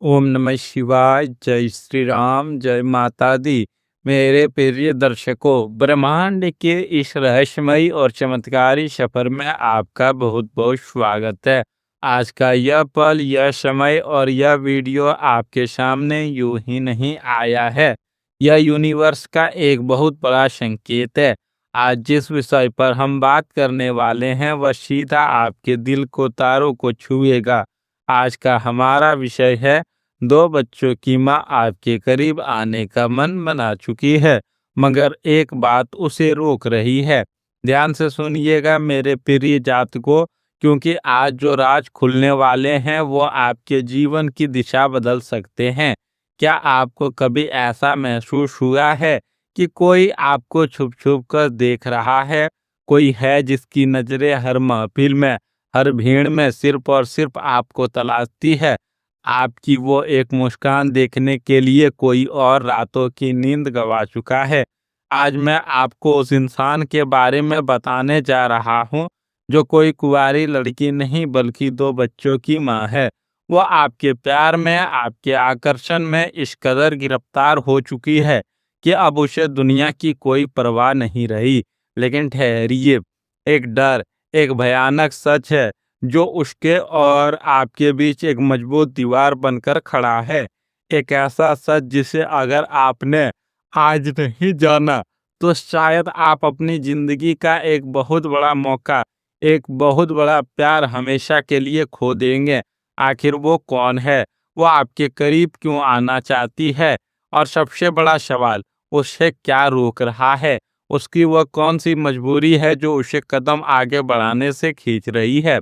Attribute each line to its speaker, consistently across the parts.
Speaker 1: ओम नमः शिवाय। जय श्री राम, जय माता दी। मेरे प्रिय दर्शकों, ब्रह्मांड के इस रहस्यमयी और चमत्कारी सफर में आपका बहुत बहुत स्वागत है। आज का यह पल, यह समय और यह वीडियो आपके सामने यूं ही नहीं आया है। यह यूनिवर्स का एक बहुत बड़ा संकेत है। आज जिस विषय पर हम बात करने वाले हैं वह सीधा आपके दिल को, तारों को छुएगा। आज का हमारा विषय है, दो बच्चों की माँ आपके करीब आने का मन बना चुकी है, मगर एक बात उसे रोक रही है। ध्यान से सुनिएगा मेरे प्रिय जातकों, क्योंकि आज जो राज खुलने वाले हैं वो आपके जीवन की दिशा बदल सकते हैं। क्या आपको कभी ऐसा महसूस हुआ है कि कोई आपको छुप छुप कर देख रहा है? कोई है जिसकी नजरें हर महफिल में, हर भीड़ में सिर्फ और सिर्फ आपको तलाशती है। आपकी वो एक मुस्कान देखने के लिए कोई और रातों की नींद गंवा चुका है। आज मैं आपको उस इंसान के बारे में बताने जा रहा हूँ, जो कोई कुंवारी लड़की नहीं बल्कि दो बच्चों की माँ है। वो आपके प्यार में, आपके आकर्षण में इस कदर गिरफ्तार हो चुकी है कि अब उसे दुनिया की कोई परवाह नहीं रही। लेकिन ठहरिए, एक डर, एक भयानक सच है जो उसके और आपके बीच एक मजबूत दीवार बनकर खड़ा है। एक ऐसा सच जिसे अगर आपने आज नहीं जाना तो शायद आप अपनी जिंदगी का एक बहुत बड़ा मौका, एक बहुत बड़ा प्यार हमेशा के लिए खो देंगे। आखिर वो कौन है? वो आपके करीब क्यों आना चाहती है? और सबसे बड़ा सवाल, उसे क्या रोक रहा है? उसकी वह कौन सी मजबूरी है जो उसे कदम आगे बढ़ाने से खींच रही है?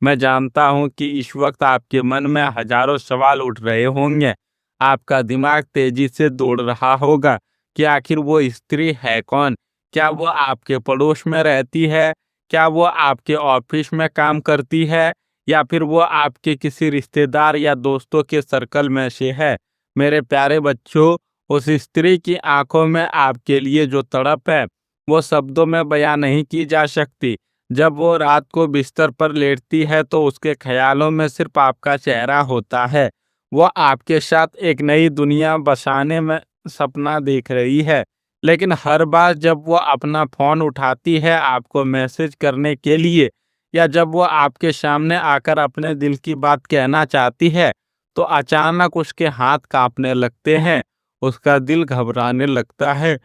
Speaker 1: मैं जानता हूं कि इस वक्त आपके मन में हजारों सवाल उठ रहे होंगे। आपका दिमाग तेजी से दौड़ रहा होगा कि आखिर वो स्त्री है कौन? क्या वो आपके पड़ोस में रहती है? क्या वो आपके ऑफिस में काम करती है? या फिर वो आपके किसी रिश्तेदार या दोस्तों के सर्कल में से है? मेरे प्यारे बच्चों, उस स्त्री की आंखों में आपके लिए जो तड़प है वो शब्दों में बयां नहीं की जा सकती। जब वो रात को बिस्तर पर लेटती है तो उसके ख्यालों में सिर्फ आपका चेहरा होता है। वो आपके साथ एक नई दुनिया बसाने में सपना देख रही है। लेकिन हर बार जब वो अपना फोन उठाती है आपको मैसेज करने के लिए, या जब वो आपके सामने आकर अपने दिल की बात कहना चाहती है, तो अचानक उसके हाथ कांपने लगते हैं, उसका दिल घबराने लगता है।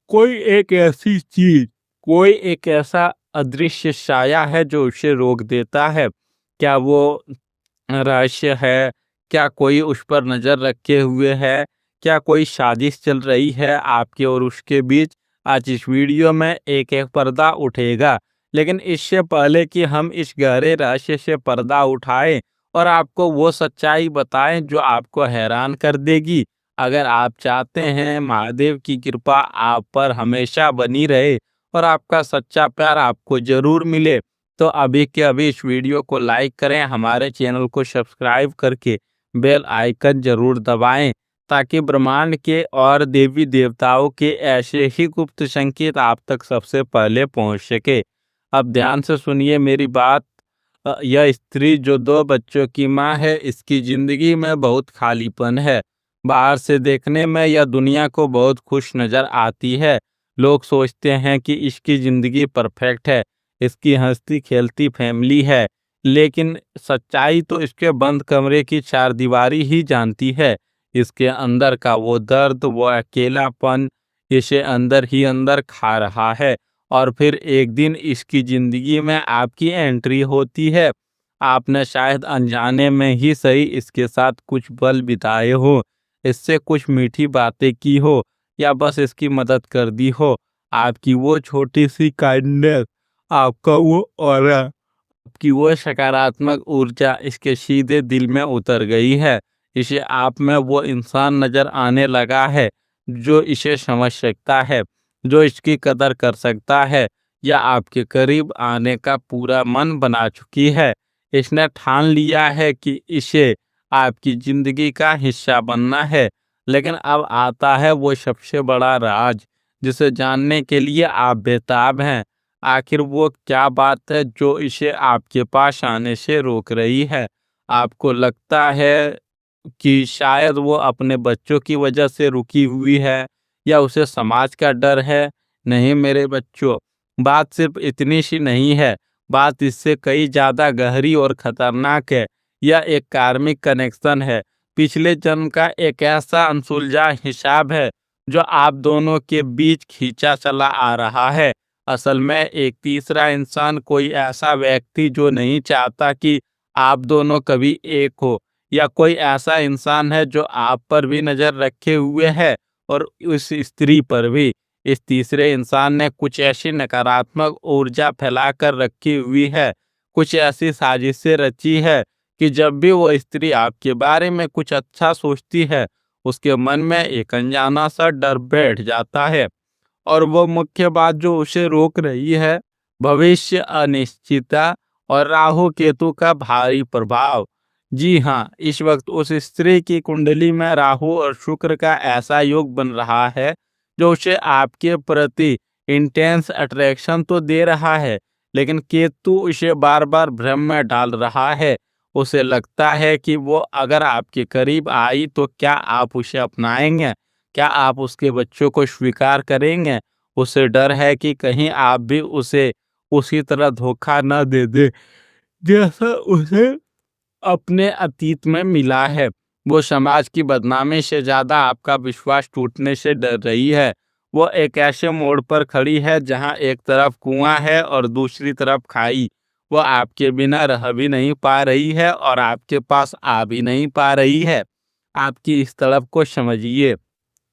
Speaker 1: कोई एक ऐसी चीज, कोई एक ऐसा अदृश्य साया है जो उसे रोक देता है। क्या वो रहस्य है? क्या कोई उस पर नजर रखे हुए है? क्या कोई साजिश चल रही है आपके और उसके बीच? आज इस वीडियो में एक एक पर्दा उठेगा। लेकिन इससे पहले कि हम इस गहरे रहस्य से पर्दा उठाएं और आपको वो सच्चाई बताएं जो आपको हैरान कर देगी, अगर आप चाहते हैं महादेव की कृपा आप पर हमेशा बनी रहे और आपका सच्चा प्यार आपको जरूर मिले, तो अभी के अभी इस वीडियो को लाइक करें, हमारे चैनल को सब्सक्राइब करके बेल आइकन जरूर दबाएं, ताकि ब्रह्मांड के और देवी देवताओं के ऐसे ही गुप्त संकेत आप तक सबसे पहले पहुंच सके। अब ध्यान से सुनिए मेरी बात। यह स्त्री जो दो बच्चों की माँ है, इसकी जिंदगी में बहुत खालीपन है। बाहर से देखने में यह दुनिया को बहुत खुश नजर आती है। लोग सोचते हैं कि इसकी जिंदगी परफेक्ट है, इसकी हंसती खेलती फैमिली है। लेकिन सच्चाई तो इसके बंद कमरे की चारदीवारी ही जानती है। इसके अंदर का वो दर्द, वो अकेलापन इसे अंदर ही अंदर खा रहा है। और फिर एक दिन इसकी जिंदगी में आपकी एंट्री होती है। आपने शायद अनजाने में ही सही इसके साथ कुछ पल बिताए हो, इससे कुछ मीठी बातें की हो, या बस इसकी मदद कर दी हो। आपकी वो छोटी सी काइंडनेस, आपका वो ऑरा, आपकी वो सकारात्मक ऊर्जा इसके सीधे दिल में उतर गई है। इसे आप में वो इंसान नजर आने लगा है जो इसे समझ सकता है, जो इसकी कदर कर सकता है, या आपके करीब आने का पूरा मन बना चुकी है। इसने ठान लिया है कि इसे आपकी जिंदगी का हिस्सा बनना है। लेकिन अब आता है वो सबसे बड़ा राज, जिसे जानने के लिए आप बेताब हैं। आखिर वो क्या बात है जो इसे आपके पास आने से रोक रही है? आपको लगता है कि शायद वो अपने बच्चों की वजह से रुकी हुई है या उसे समाज का डर है। नहीं मेरे बच्चों, बात सिर्फ इतनी सी नहीं है, बात इससे कई ज़्यादा गहरी और खतरनाक है। यह एक कार्मिक कनेक्शन है, पिछले जन्म का एक ऐसा अनसुलझा हिसाब है जो आप दोनों के बीच खींचा चला आ रहा है। असल में एक तीसरा इंसान, कोई ऐसा व्यक्ति जो नहीं चाहता कि आप दोनों कभी एक हो, या कोई ऐसा इंसान है जो आप पर भी नज़र रखे हुए है और उस स्त्री पर भी। इस तीसरे इंसान ने कुछ ऐसी नकारात्मक ऊर्जा फैलाकर रखी हुई है, कुछ ऐसी साजिशें रची है कि जब भी वो स्त्री आपके बारे में कुछ अच्छा सोचती है, उसके मन में एक अनजाना सा डर बैठ जाता है। और वो मुख्य बात जो उसे रोक रही है, भविष्य अनिश्चितता और राहु केतु का भारी प्रभाव। जी हाँ, इस वक्त उस स्त्री की कुंडली में राहु और शुक्र का ऐसा योग बन रहा है जो उसे आपके प्रति इंटेंस अट्रैक्शन तो दे रहा है, लेकिन केतु उसे बार बार भ्रम में डाल रहा है। उसे लगता है कि वो अगर आपके करीब आई तो क्या आप उसे अपनाएंगे, क्या आप उसके बच्चों को स्वीकार करेंगे। उसे डर है कि कहीं आप भी उसे उसी तरह धोखा न दे दे जैसा उसे अपने अतीत में मिला है। वो समाज की बदनामी से ज्यादा आपका विश्वास टूटने से डर रही है। वो एक ऐसे मोड़ पर खड़ी है जहां एक तरफ कुआं है और दूसरी तरफ खाई। वो आपके बिना रह भी नहीं पा रही है और आपके पास आ भी नहीं पा रही है। आपकी इस तड़प को समझिए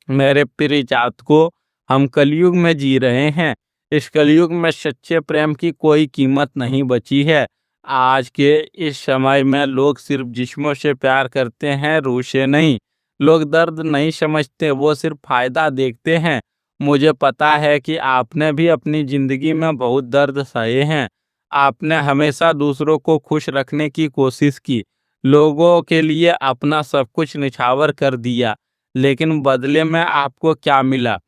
Speaker 1: मेरे प्रिय जातकों, हम कलयुग में जी रहे हैं। इस कलयुग में सच्चे प्रेम की कोई कीमत नहीं बची है। आज के इस समय में लोग सिर्फ जिस्मों से प्यार करते हैं, रूह से नहीं। लोग दर्द नहीं समझते, वो सिर्फ फायदा देखते हैं। मुझे पता है कि आपने भी अपनी जिंदगी में बहुत दर्द सहे हैं। आपने हमेशा दूसरों को खुश रखने की कोशिश की, लोगों के लिए अपना सब कुछ निछावर कर दिया, लेकिन बदले में आपको क्या मिला?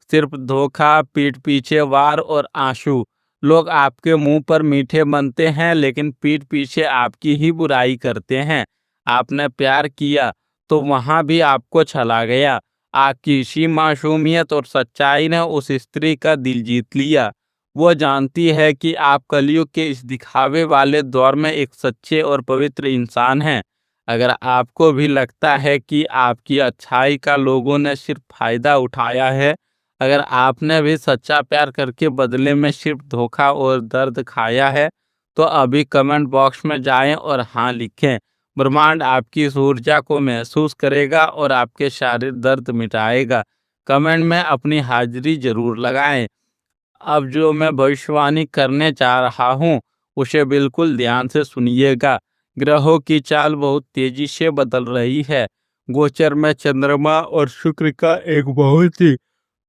Speaker 1: सिर्फ धोखा, पीठ पीछे वार और आंसू। लोग आपके मुंह पर मीठे बनते हैं लेकिन पीठ पीछे आपकी ही बुराई करते हैं। आपने प्यार किया तो वहां भी आपको छला गया। आपकी इसी मासूमियत और सच्चाई ने उस स्त्री का दिल जीत लिया। वो जानती है कि आप कलयुग के इस दिखावे वाले दौर में एक सच्चे और पवित्र इंसान हैं। अगर आपको भी लगता है कि आपकी अच्छाई का लोगों ने सिर्फ फायदा उठाया है, अगर आपने भी सच्चा प्यार करके बदले में सिर्फ धोखा और दर्द खाया है, तो अभी कमेंट बॉक्स में जाएं और हाँ लिखें। ब्रह्मांड आपकी इस ऊर्जा को महसूस करेगा और आपके शारीरिक दर्द मिटाएगा। कमेंट में अपनी हाजिरी जरूर लगाएं। अब जो मैं भविष्यवाणी करने जा रहा हूँ, उसे बिल्कुल ध्यान से सुनिएगा। ग्रहों की चाल बहुत तेजी से बदल रही है। गोचर में चंद्रमा और शुक्र का एक बहुत ही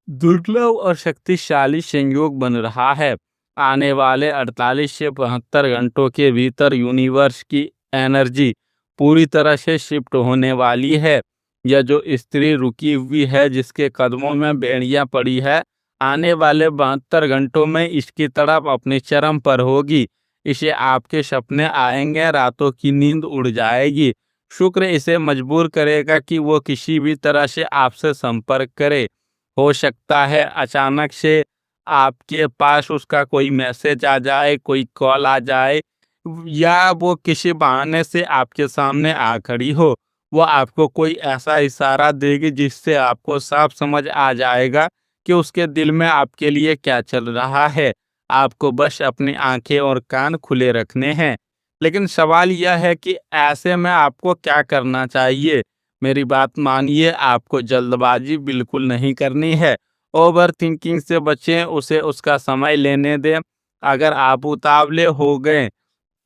Speaker 1: दुर्लभ और शक्तिशाली संयोग बन रहा है। आने वाले 48 से 72 घंटों के भीतर यूनिवर्स की एनर्जी पूरी तरह से शिफ्ट होने वाली है। यह जो स्त्री रुकी हुई है, जिसके कदमों में बेड़ियां पड़ी है, आने वाले 72 घंटों में इसकी तड़प अपने चरम पर होगी। इसे आपके सपने आएंगे, रातों की नींद उड़ जाएगी। शुक्र इसे मजबूर करेगा कि वो किसी भी तरह से आपसे संपर्क करे। हो सकता है अचानक से आपके पास उसका कोई मैसेज आ जाए, कोई कॉल आ जाए, या वो किसी बहाने से आपके सामने आ खड़ी हो। वो आपको कोई ऐसा इशारा देगी जिससे आपको साफ समझ आ जाएगा कि उसके दिल में आपके लिए क्या चल रहा है। आपको बस अपनी आंखें और कान खुले रखने हैं। लेकिन सवाल यह है कि ऐसे में आपको क्या करना चाहिए। मेरी बात मानिए, आपको जल्दबाजी बिल्कुल नहीं करनी है। ओवर थिंकिंग से बचें, उसे उसका समय लेने दें। अगर आप उतावले हो गए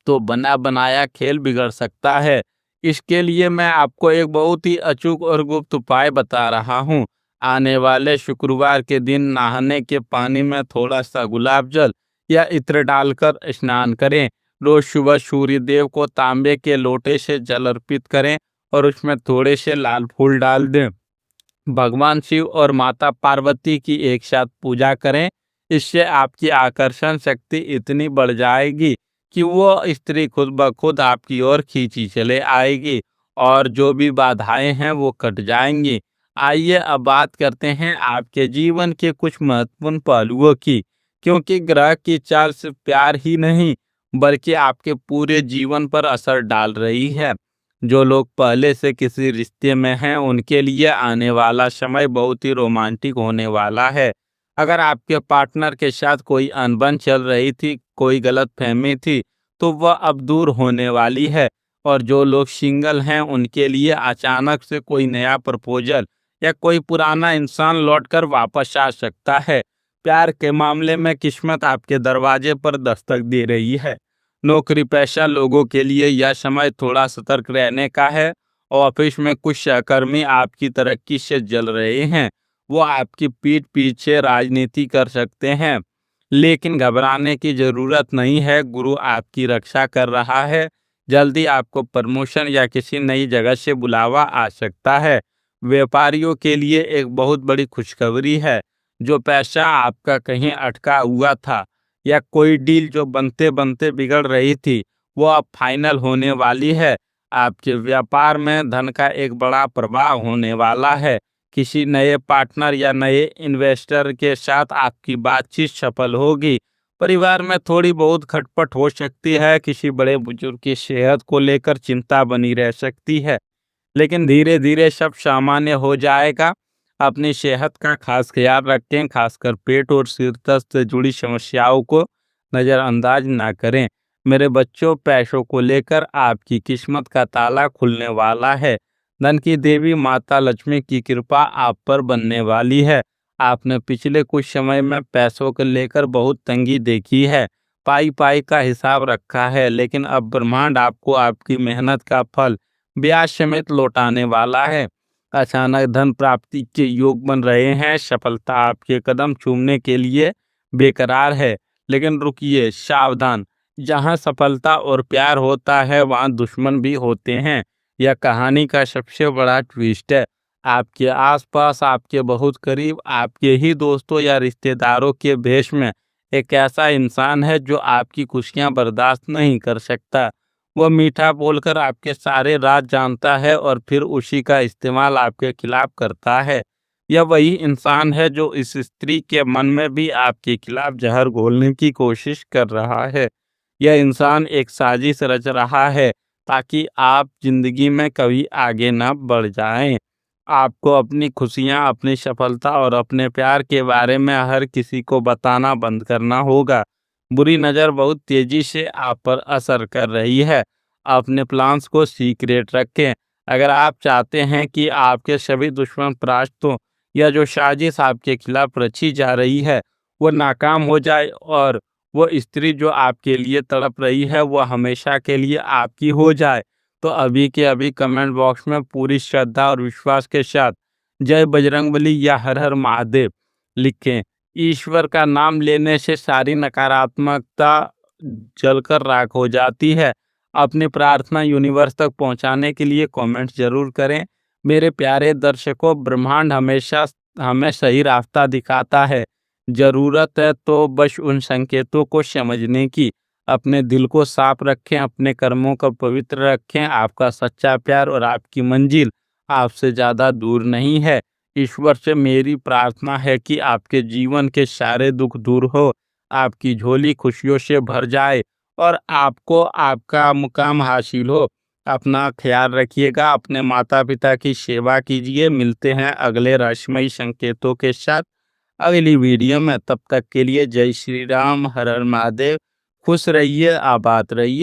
Speaker 1: तो बना बनाया खेल बिगड़ सकता है। इसके लिए मैं आपको एक बहुत ही अचूक और गुप्त उपाय बता रहा हूँ। आने वाले शुक्रवार के दिन नहाने के पानी में थोड़ा सा गुलाब जल या इत्र डालकर स्नान करें। रोज सुबह सूर्य देव को तांबे के लोटे से जल अर्पित करें और उसमें थोड़े से लाल फूल डाल दें। भगवान शिव और माता पार्वती की एक साथ पूजा करें। इससे आपकी आकर्षण शक्ति इतनी बढ़ जाएगी कि वो स्त्री खुद ब खुद आपकी ओर खींची चले आएगी और जो भी बाधाएं हैं वो कट जाएंगी। आइए अब बात करते हैं आपके जीवन के कुछ महत्वपूर्ण पहलुओं की, क्योंकि ग्रह की चाल सिर्फ प्यार ही नहीं बल्कि आपके पूरे जीवन पर असर डाल रही है। जो लोग पहले से किसी रिश्ते में हैं उनके लिए आने वाला समय बहुत ही रोमांटिक होने वाला है। अगर आपके पार्टनर के साथ कोई अनबन चल रही थी, कोई गलतफहमी थी, तो वह अब दूर होने वाली है। और जो लोग सिंगल हैं उनके लिए अचानक से कोई नया प्रपोजल या कोई पुराना इंसान लौटकर वापस आ सकता है। प्यार के मामले में किस्मत आपके दरवाजे पर दस्तक दे रही है। नौकरी पेशा लोगों के लिए यह समय थोड़ा सतर्क रहने का है। ऑफिस में कुछ सहकर्मी आपकी तरक्की से जल रहे हैं। वो आपकी पीठ पीछे राजनीति कर सकते हैं, लेकिन घबराने की जरूरत नहीं है। गुरु आपकी रक्षा कर रहा है। जल्दी आपको प्रमोशन या किसी नई जगह से बुलावा आ सकता है। व्यापारियों के लिए एक बहुत बड़ी खुशखबरी है। जो पैसा आपका कहीं अटका हुआ था या कोई डील जो बनते बनते बिगड़ रही थी, वो अब फाइनल होने वाली है। आपके व्यापार में धन का एक बड़ा प्रवाह होने वाला है। किसी नए पार्टनर या नए इन्वेस्टर के साथ आपकी बातचीत सफल होगी। परिवार में थोड़ी बहुत खटपट हो सकती है। किसी बड़े बुजुर्ग की सेहत को लेकर चिंता बनी रह सकती है, लेकिन धीरे धीरे सब सामान्य हो जाएगा। अपनी सेहत का खास ख्याल रखें, खासकर पेट और सिर दर्द से जुड़ी समस्याओं को नज़रअंदाज ना करें। मेरे बच्चों, पैसों को लेकर आपकी किस्मत का ताला खुलने वाला है। धन की देवी माता लक्ष्मी की कृपा आप पर बनने वाली है। आपने पिछले कुछ समय में पैसों को लेकर बहुत तंगी देखी है, पाई पाई का हिसाब रखा है, लेकिन अब ब्रह्मांड आपको आपकी मेहनत का फल ब्याज समेत लौटाने वाला है। अचानक धन प्राप्ति के योग बन रहे हैं। सफलता आपके कदम चूमने के लिए बेकरार है, लेकिन रुकिए, सावधान। जहां सफलता और प्यार होता है वहां दुश्मन भी होते हैं। यह कहानी का सबसे बड़ा ट्विस्ट है। आपके आसपास, आपके बहुत करीब, आपके ही दोस्तों या रिश्तेदारों के भेष में एक ऐसा इंसान है जो आपकी खुशियां बर्दाश्त नहीं कर सकता। वह मीठा बोलकर आपके सारे राज जानता है और फिर उसी का इस्तेमाल आपके खिलाफ करता है। यह वही इंसान है जो इस स्त्री के मन में भी आपके खिलाफ जहर घोलने की कोशिश कर रहा है। यह इंसान एक साजिश रच रहा है ताकि आप जिंदगी में कभी आगे न बढ़ जाएं। आपको अपनी खुशियां, अपनी सफलता और अपने प्यार के बारे में हर किसी को बताना बंद करना होगा। बुरी नज़र बहुत तेजी से आप पर असर कर रही है। अपने प्लान्स को सीक्रेट रखें। अगर आप चाहते हैं कि आपके सभी दुश्मन परास्त हों या जो साजिश आपके खिलाफ रची जा रही है वो नाकाम हो जाए और वो स्त्री जो आपके लिए तड़प रही है वो हमेशा के लिए आपकी हो जाए, तो अभी के अभी कमेंट बॉक्स में पूरी श्रद्धा और विश्वास के साथ जय बजरंगबली या हर हर महादेव लिखें। ईश्वर का नाम लेने से सारी नकारात्मकता जलकर राख हो जाती है। अपनी प्रार्थना यूनिवर्स तक पहुंचाने के लिए कमेंट जरूर करें। मेरे प्यारे दर्शकों, ब्रह्मांड हमेशा हमें सही रास्ता दिखाता है। जरूरत है तो बस उन संकेतों को समझने की। अपने दिल को साफ रखें, अपने कर्मों को पवित्र रखें। आपका सच्चा प्यार और आपकी मंजिल आपसे ज़्यादा दूर नहीं है। ईश्वर से मेरी प्रार्थना है कि आपके जीवन के सारे दुख दूर हो, आपकी झोली खुशियों से भर जाए और आपको आपका मुकाम हासिल हो। अपना ख्याल रखिएगा, अपने माता पिता की सेवा कीजिए। मिलते हैं अगले रहस्यमयी संकेतों के साथ अगली वीडियो में। तब तक के लिए जय श्री राम, हर हर महादेव। खुश रहिए, आबाद रहिए।